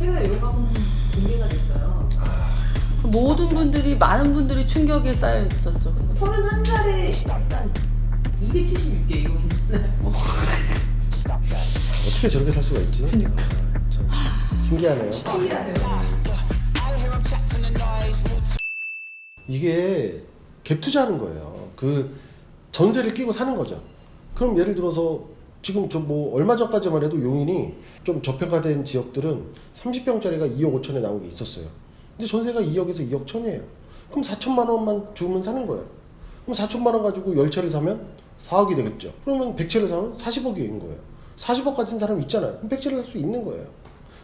최근에 이런 거 한번 공개가 됐어요. 모든 분들이 많은 분들이 충격에 쌓여 있었죠. 31살에 276개 이거 괜찮나요? 어떻게 저렇게 살 수가 있지? 참 신기하네요. 신기하네요. 이게 갭 투자하는 거예요. 그 전세를 끼고 사는 거죠. 그럼 예를 들어서 지금 저 뭐 얼마 전까지만 해도 용인이 좀 저평가된 지역들은 30평짜리가 2억 5천에 나온 게 있었어요. 근데 전세가 2억에서 2억 천이에요. 그럼 4천만 원만 주면 사는 거예요. 그럼 4천만 원 가지고 10채를 사면 4억이 되겠죠. 그러면 100채를 사면 40억인 거예요. 40억 가진 사람 있잖아요. 그럼 100채를 할 수 있는 거예요.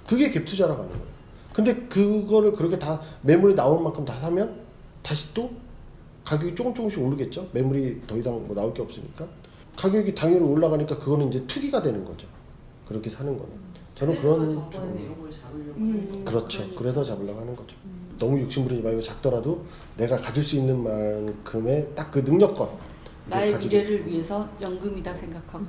그게 갭 투자라고 하는 거예요. 근데 그거를 그렇게 다 매물이 나올 만큼 다 사면 다시 또 가격이 조금씩 오르겠죠. 매물이 더 이상 뭐 나올 게 없으니까. 가격이 당연히 올라가니까 그거는 이제 투기가 되는 거죠. 그렇게 사는 거는. 저는 그런 정권에서 이런 걸 잡으려고 그렇죠. 그래서 잡으려고 하는 거죠. 너무 욕심부리지 말고 작더라도 내가 가질 수 있는 만큼의 딱 그 능력껏 나의 가지고. 미래를 위해서 연금이다 생각하고.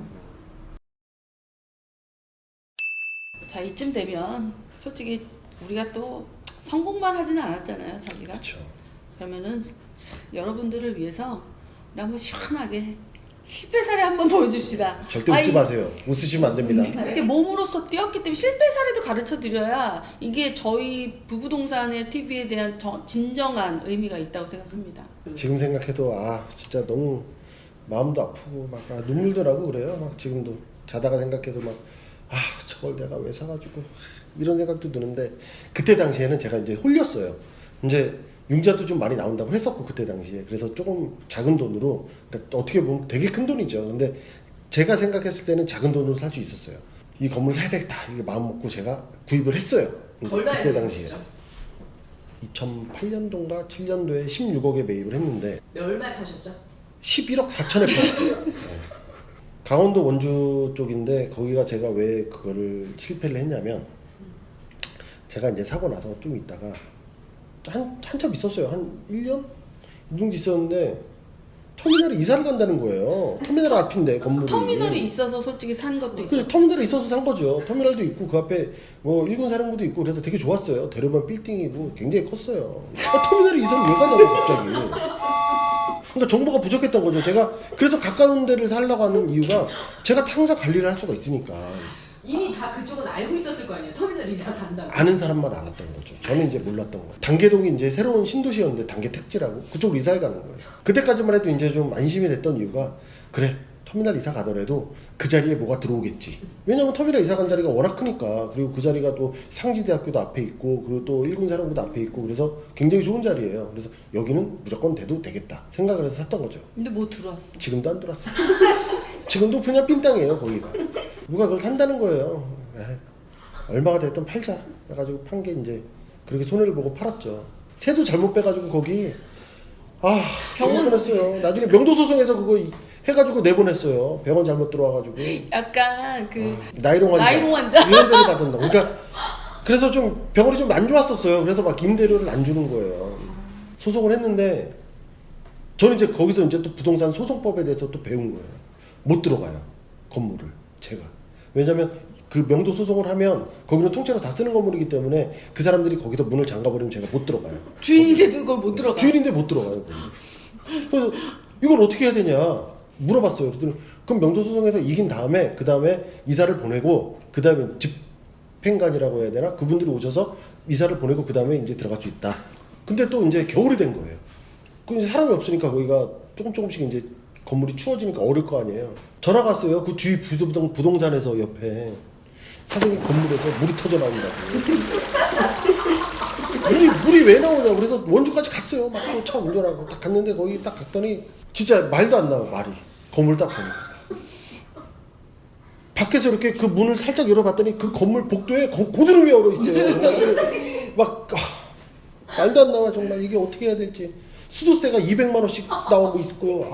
자, 이쯤 되면 솔직히 우리가 또 성공만 하지는 않았잖아요, 자기가. 그렇죠. 그러면은 여러분들을 위해서 우리 한번 시원하게 실패 사례 한번 보여줍시다. 절대 웃지 마세요. 웃으시면 안 됩니다. 이렇게 몸으로써 뛰었기 때문에 실패 사례도 가르쳐 드려야 이게 저희 부부동산의 TV에 대한 진정한 의미가 있다고 생각합니다. 지금 생각해도 진짜 너무 마음도 아프고 막 눈물도 나고 그래요. 막 지금도 자다가 생각해도 막 저걸 내가 왜 사가지고 이런 생각도 드는데 그때 당시에는 제가 이제 홀렸어요. 이제 융자도 좀 많이 나온다고 했었고 그때 당시에 그래서 조금 작은 돈으로 그러니까 어떻게 보면 되게 큰 돈이죠. 근데 제가 생각했을 때는 작은 돈으로 살 수 있었어요. 이 건물 사야 되겠다 이게 마음 먹고 제가 구입을 했어요. 그때 당시에 2008년도인가 7년도에 16억에 매입을 했는데 얼마에 파셨죠? 11억 4천에 팔았어요. 네. 강원도 원주 쪽인데 거기가 제가 왜 그거를 실패를 했냐면 제가 이제 사고 나서 좀 있다가 한참 있었어요. 한 1년? 이 정도 있었는데 터미널에 이사를 간다는 거예요. 터미널 앞인데 건물이. 터미널이 있어서 솔직히 산 것도 있어요. 그래서 터미널에 있어서 산 거죠. 터미널도 있고 그 앞에 뭐 일군 사령부도 있고 그래서 되게 좋았어요. 대로변 빌딩이고 굉장히 컸어요. 터미널에 이사를 왜 가냐고 갑자기. 그러니까 정보가 부족했던 거죠. 제가 그래서 가까운 데를 살려고 하는 이유가 제가 항상 관리를 할 수가 있으니까. 이미 다 그쪽은 알고 있었을 거 아니에요. 터미널 이사 간다고. 아는 사람만 알았던 거죠. 저는 이제 몰랐던 거예요. 단계동이 이제 새로운 신도시였는데 단계 택지라고 그쪽으로 이사를 가는 거예요. 그때까지만 해도 이제 좀 안심이 됐던 이유가 그래 터미널 이사 가더라도 그 자리에 뭐가 들어오겠지. 왜냐면 터미널 이사 간 자리가 워낙 크니까. 그리고 그 자리가 또 상지대학교도 앞에 있고 그리고 또 일군사령부도 앞에 있고 그래서 굉장히 좋은 자리예요. 그래서 여기는 무조건 돼도 되겠다 생각을 해서 샀던 거죠. 근데 뭐 들어왔어? 지금도 안 들어왔어. 지금도 그냥 빈 땅이에요 거기가. 누가 그걸 산다는 거예요. 얼마가 됐든 팔자 해가지고 판 게 이제 그렇게 손해를 보고 팔았죠. 새도 잘못 빼가지고 거기 병원 보냈어요. 나중에 명도 소송해서 그거 해가지고 내보냈어요. 병원 잘못 들어와가지고. 약간 그 나이롱 환자. 나이롱 환자. 이런 데를 받았나. 그러니까 그래서 좀 병원이 좀 안 좋았었어요. 그래서 막 임대료를 안 주는 거예요. 소송을 했는데 저는 이제 거기서 이제 또 부동산 소송법에 대해서 또 배운 거예요. 못 들어가요. 건물을 제가. 왜냐면 그 명도 소송을 하면 거기는 통째로 다 쓰는 건물이기 때문에 그 사람들이 거기서 문을 잠가버리면 제가 못 들어가요. 주인인데도 그걸 못 들어가. 주인인데 못 들어가요. 그래서 이걸 어떻게 해야 되냐 물어봤어요. 그랬더니 그럼 명도 소송에서 이긴 다음에 그 다음에 이사를 보내고 그 다음에 집행관이라고 해야 되나 그분들이 오셔서 이사를 보내고 그 다음에 이제 들어갈 수 있다. 근데 또 이제 겨울이 된 거예요. 그 이제 사람이 없으니까 거기가 조금씩 이제 건물이 추워지니까 어릴 거 아니에요. 전화가 왔어요. 그 주위 부동산에서 옆에 사장님 건물에서 물이 터져 나온다고. 물이 왜 나오냐고. 그래서 원주까지 갔어요. 막 차 운전하고 딱 갔는데 거기 딱 갔더니 진짜 말도 안 나와 말이. 건물 딱 보니까. 밖에서 이렇게 그 문을 살짝 열어봤더니 그 건물 복도에 고드름이 얼어 있어요. 막 말도 안 나와 정말. 이게 어떻게 해야 될지. 수도세가 200만 원씩 나오고 있고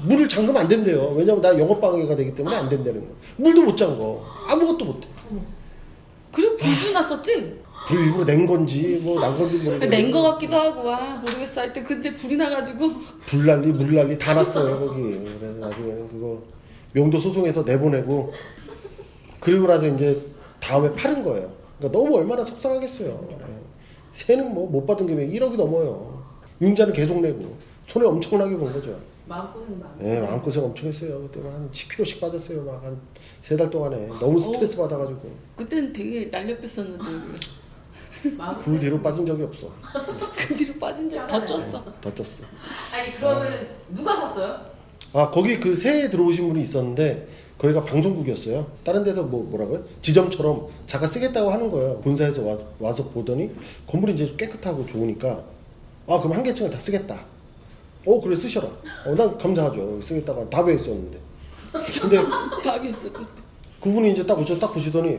문을 잠그면 안 된대요. 왜냐면 나 영업방해가 되기 때문에 안 된다는 거. 물도 못 잠궈. 아무것도 못 해. 그리고 불도 났었지? 불 일부러 낸 건지 뭐 난 건지 모르겠어. 낸 거 같기도 하고 모르겠어. 하여튼 근데 불이 나가지고 불 난리 물 난리 다 났어요 거기. 그래서 나중에는 그거 명도 소송해서 내보내고 그리고 나서 이제 다음에 파는 거예요. 그러니까 너무 얼마나 속상하겠어요. 세는 뭐 못 받은 금액이 1억이 넘어요. 융자는 계속 내고 손해 엄청나게 본 거죠. 마음고생 많아. 네, 마음고생 엄청 했어요. 그때 한 10kg씩 받았어요. 막 한 3달 동안에 너무 스트레스 받아가지고 그때는 되게 날렵했었는데 그 뒤로 빠진 적이 없어. 그 뒤로 빠진 적이 더 쪘어. 더 쪘어. 아니 그러면은 누가 샀어요? 아 거기 그 새해 들어오신 분이 있었는데 거기가 방송국이었어요. 다른 데서 뭐라고요? 지점처럼 자가 쓰겠다고 하는 거예요. 본사에서 와서 보더니 건물이 이제 깨끗하고 좋으니까 아 그럼 한 개층을 다 쓰겠다. 그래 쓰셔라. 난 감사하죠. 쓰겠다가 답에 있었는데. 근데 답이 있어 그때. 그분이 이제 딱 보시더니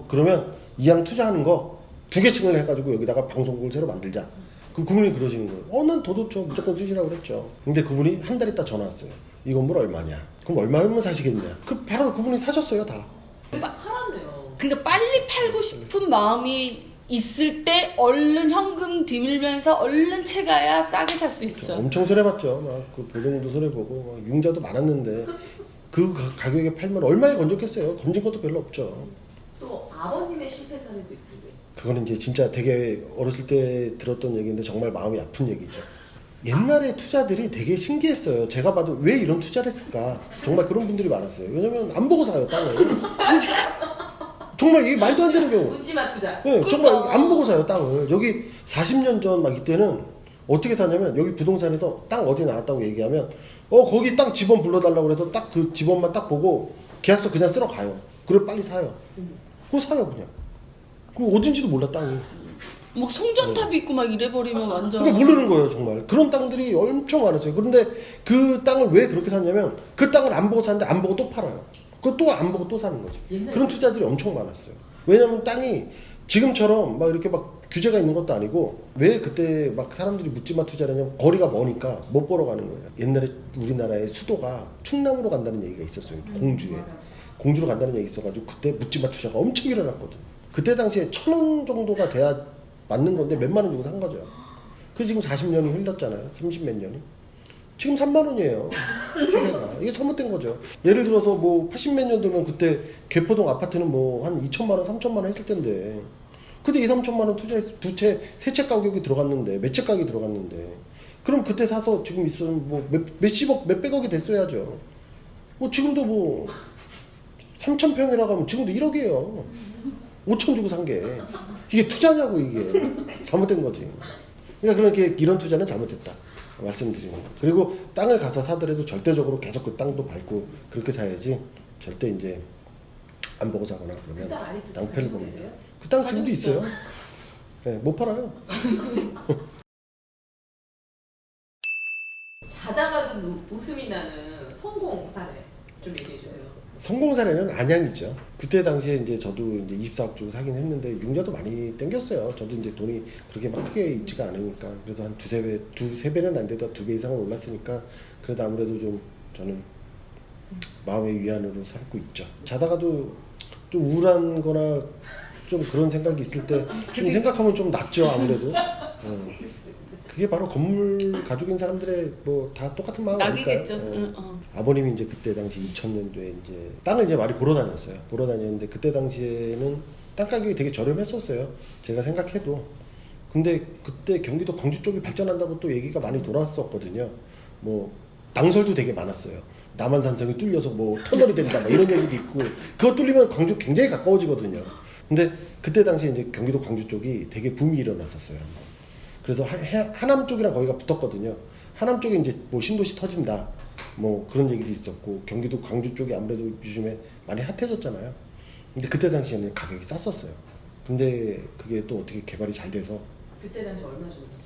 그러면 이양 투자하는 거 2개층을 해가지고 여기다가 방송국을 새로 만들자. 그럼 그분이 그러시는 거예요. 난 더 좋죠. 무조건 쓰시라고 그랬죠. 근데 그분이 한 달 있다 전화 왔어요. 이 건물 얼마냐? 그럼 얼마면 사시겠냐? 바로 그분이 사셨어요 다. 팔았네요. 그러니까 빨리 팔고 싶은 마음이 있을 때 얼른 현금 뒤밀면서 얼른 채가야 싸게 살 수 있어. 엄청 손해봤죠. 막그 보증금도 손해보고 막 융자도 많았는데 그 가격에 팔면 얼마에 건졌겠어요. 건진 것도 별로 없죠. 또 아버님의 실패 사례도 있고. 그거는 이제 진짜 되게 어렸을 때 들었던 얘기인데 정말 마음이 아픈 얘기죠. 옛날에 투자들이 되게 신기했어요. 제가 봐도 왜 이런 투자를 했을까? 정말 그런 분들이 많았어요. 왜냐면 안 보고 사요, 땅을. 정말 이게 말도 안 되는 경우. 묻지마 투자. 네, 정말 안 보고 사요, 땅을. 여기 40년 전 막 이때는 어떻게 사냐면 여기 부동산에서 땅 어디 나왔다고 얘기하면 거기 땅 집원 불러달라고 그래서 딱 그 집원만 딱 보고 계약서 그냥 쓰러 가요. 그걸 빨리 사요. 그거 사요, 그냥. 그럼 어딘지도 몰라, 땅이. 뭐 송전탑이 있고 막 이래버리면 완전. 그러니까 모르는 거예요, 정말. 그런 땅들이 엄청 많았어요. 그런데 그 땅을 왜 그렇게 샀냐면 그 땅을 안 보고 샀는데 안 보고 또 팔아요. 그거 또 안 보고 또 사는 거지. 그런 투자들이 엄청 많았어요. 왜냐면 땅이 지금처럼 막 이렇게 막 규제가 있는 것도 아니고 왜 그때 막 사람들이 묻지마 투자를 하냐면 거리가 머니까 못 보러 가는 거예요. 옛날에 우리나라의 수도가 충남으로 간다는 얘기가 있었어요. 공주에. 공주로 간다는 얘기 있어가지고 그때 묻지마 투자가 엄청 일어났거든. 그때 당시에 1,000원 정도가 돼야 맞는 건데 몇만 원 주고 산 거죠. 그래서 지금 40년이 흘렀잖아요. 30몇 년이. 지금 3만 원이에요. 시세가. 이게 잘못된 거죠. 예를 들어서 뭐 80몇 년도면 그때 개포동 아파트는 뭐 한 2천만 원, 3천만 원 했을 텐데 그때 2, 3천만 원 투자해서 세 채 가격이 들어갔는데 몇 채 가격이 들어갔는데 그럼 그때 사서 지금 있으면 뭐 몇십억, 몇백억이 됐어야죠. 뭐 지금도 뭐 3,000평이라고 하면 지금도 1억이에요. 5천 주고 산 게. 이게 투자냐고 이게. 잘못된 거지. 그러니까 그렇게 이런 투자는 잘못됐다. 말씀드리는 거. 그리고 땅을 가서 사더라도 절대적으로 계속 그 땅도 밟고 그렇게 사야지 절대 이제 안 보고 사거나 그러면 낭패를 봅니다. 그 땅 지금도 있어요. 네, 못 팔아요. 자다가도 웃음이 나는 성공 사례 좀 얘기해 주세요. 성공 사례는 안양이죠. 그때 당시에 이제 저도 이제 24억 주고 사긴 했는데 융자도 많이 땡겼어요. 저도 이제 돈이 그렇게 막 크게 있지가 않으니까 그래도 한 두세 배는 안 돼도 2배 이상은 올랐으니까 그래도 아무래도 좀 저는 마음의 위안으로 삼고 있죠. 자다가도 좀 우울한 거나 좀 그런 생각이 있을 때 좀 생각하면 좀 낫죠, 아무래도. 그게 바로 건물 가족인 사람들의 뭐 다 똑같은 마음 아닐까요? 낙이겠죠. 아버님이 이제 그때 당시 2000년도에 이제 땅을 이제 많이 보러 다녔어요. 보러 다녔는데 그때 당시에는 땅 가격이 되게 저렴했었어요. 제가 생각해도. 근데 그때 경기도 광주 쪽이 발전한다고 또 얘기가 많이 돌아왔었거든요. 뭐 낭설도 되게 많았어요. 남한산성이 뚫려서 뭐 터널이 된다 막 이런 얘기도 있고 그거 뚫리면 광주 굉장히 가까워지거든요. 근데 그때 당시에 이제 경기도 광주 쪽이 되게 붐이 일어났었어요. 그래서 하남 쪽이랑 거기가 붙었거든요. 하남 쪽에 이제 뭐 신도시 터진다 뭐 그런 얘기도 있었고 경기도 광주 쪽이 아무래도 요즘에 많이 핫해졌잖아요. 근데 그때 당시에는 가격이 쌌었어요. 근데 그게 또 어떻게 개발이 잘 돼서 그때 당시 얼마 정도 줬어요?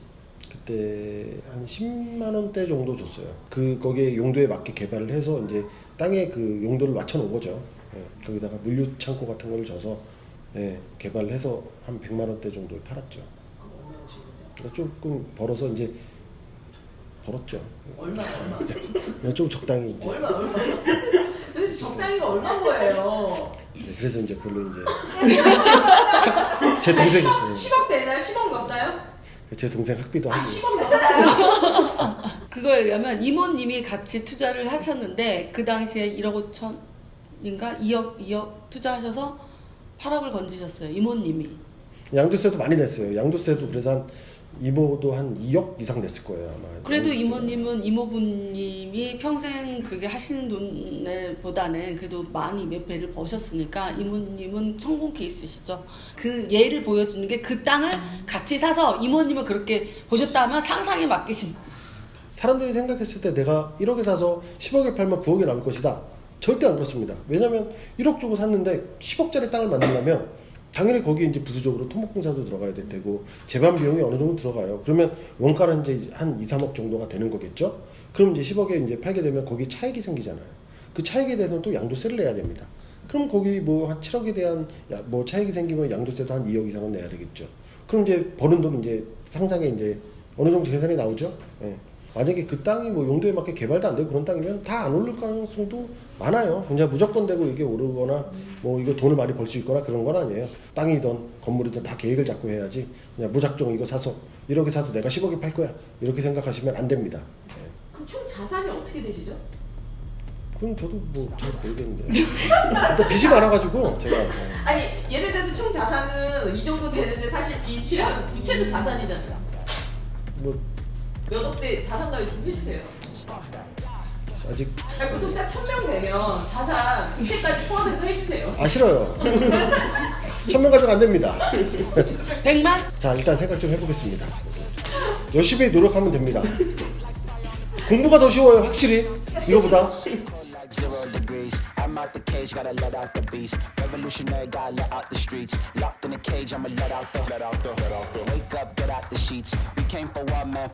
그때 한 10만 원대 정도 줬어요. 거기에 용도에 맞게 개발을 해서 이제 땅에 그 용도를 맞춰 놓은 거죠. 예, 거기다가 물류 창고 같은 걸 줘서 예, 개발을 해서 한 100만 원대 정도에 팔았죠. 얼마 주신 거죠? 조금 벌어서 이제 벌었죠. 얼마? 좀 적당히 이제. 얼마? 도대체 적당히가 얼마인 거예요? 네, 그래서 이제 그걸로 이제 제 동생 10억 되나요? 10억 넘나요? 제 동생 학비도 하고 10억 넘나요? 그거에 의하면 이모님이 같이 투자를 하셨는데 그 당시에 1억 5천인가 2억 투자하셔서 8억을 건지셨어요. 이모님이. 양도세도 많이 냈어요. 양도세도 그래서 한 이모도 한 2억 이상 냈을 거예요 아마. 그래도 양도세. 이모님은 이모부님이 평생 그게 하시는 돈보다는 그래도 많이 몇 배를 버셨으니까 이모님은 성공 케이스시죠. 그 예를 보여주는 게 그 땅을 같이 사서 이모님은 그렇게 보셨다면 상상에 맡기신. 사람들이 생각했을 때 내가 1억에 사서 10억에 팔면 9억이 남을 것이다. 절대 안 그렇습니다. 왜냐면 1억 주고 샀는데 10억짜리 땅을 만들려면 당연히 거기에 이제 부수적으로 토목공사도 들어가야 될 테고 재반 비용이 어느 정도 들어가요. 그러면 원가는 이제 한 2, 3억 정도가 되는 거겠죠. 그럼 이제 10억에 이제 팔게 되면 거기 차익이 생기잖아요. 그 차익에 대해서는 또 양도세를 내야 됩니다. 그럼 거기 뭐 한 7억에 대한 뭐 차익이 생기면 양도세도 한 2억 이상은 내야 되겠죠. 그럼 이제 버는 돈 이제 상상에 이제 어느 정도 계산이 나오죠. 예. 만약에 그 땅이 뭐 용도에 맞게 개발도 안 되고 그런 땅이면 다 안 오를 가능성도 많아요. 그냥 무조건 되고 이게 오르거나 뭐 이거 돈을 많이 벌 수 있거나 그런 건 아니에요. 땅이든 건물이든 다 계획을 잡고 해야지 그냥 무작정 이거 사서 1억에 사도 내가 10억에 팔 거야 이렇게 생각하시면 안 됩니다. 예. 그럼 총 자산이 어떻게 되시죠? 그럼 저도 뭐 잘 모르겠는데 일단 빚이 많아가지고 제가 아니 예를 들어서 총 자산은 이 정도 되는데 사실 빚이랑 부채도 자산이잖아요. 뭐 몇 억대 자산 가입 좀 해주세요. 아직 아니, 구독자 1000명 되면 자산 부채까지 포함해서 해주세요. 싫어요. 1000명 가지고 안 됩니다. 100만? 자 일단 생각 좀 해보겠습니다. 열심히 노력하면 됩니다. 공부가 더 쉬워요 확실히 이거보다. 0 degrees. I'm out the cage, gotta let out the beast. Revolutionary, gotta let out the streets. Locked in a cage, I'ma let out the. Wake up, get out the sheets. We came for one man.